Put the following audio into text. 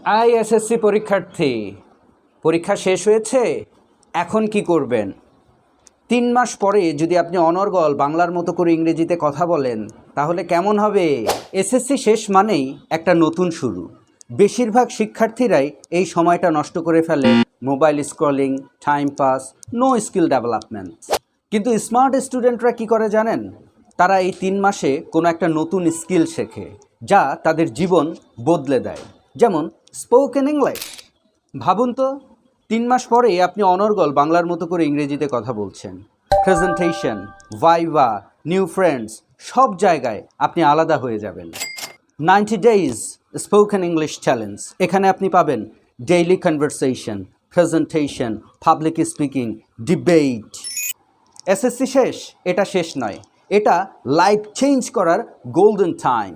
আইএসএসসি পরীক্ষার্থী, পরীক্ষা শেষ হয়েছে, এখন কি করবেন? ৩ মাস পরে যদি আপনি অনর্গল বাংলার মতো করে ইংরেজিতে কথা বলেন তাহলে কেমন হবে? এসএসসি শেষ মানেই একটা নতুন শুরু। বেশিরভাগ শিক্ষার্থীরাই এই সময়টা নষ্ট করে ফেলে mobile scrolling, time pass, no skill development. কিন্তু স্মার্ট স্টুডেন্টরা কি করে জানেন? তারা এই ৩ মাসে কোনো একটা নতুন স্কিল শেখে যা তাদের জীবন বদলে দেয়। যেমন স্পোকেন ইংলিশ। ভাবুন তো, ৩ মাস পরে আপনি অনর্গল বাংলার মতো করে ইংরেজিতে কথা বলছেন। প্রেজেন্টেশন, ভাইভা, নিউ ফ্রেন্ডস, সব জায়গায় আপনি আলাদা হয়ে যাবেন। 90 ডেজ স্পোকেন ইংলিশ চ্যালেঞ্জ। এখানে আপনি পাবেন daily conversation, presentation, public speaking, debate. SSC শেষ, এটা শেষ নয়, এটা লাইফ চেঞ্জ করার গোল্ডেন টাইম।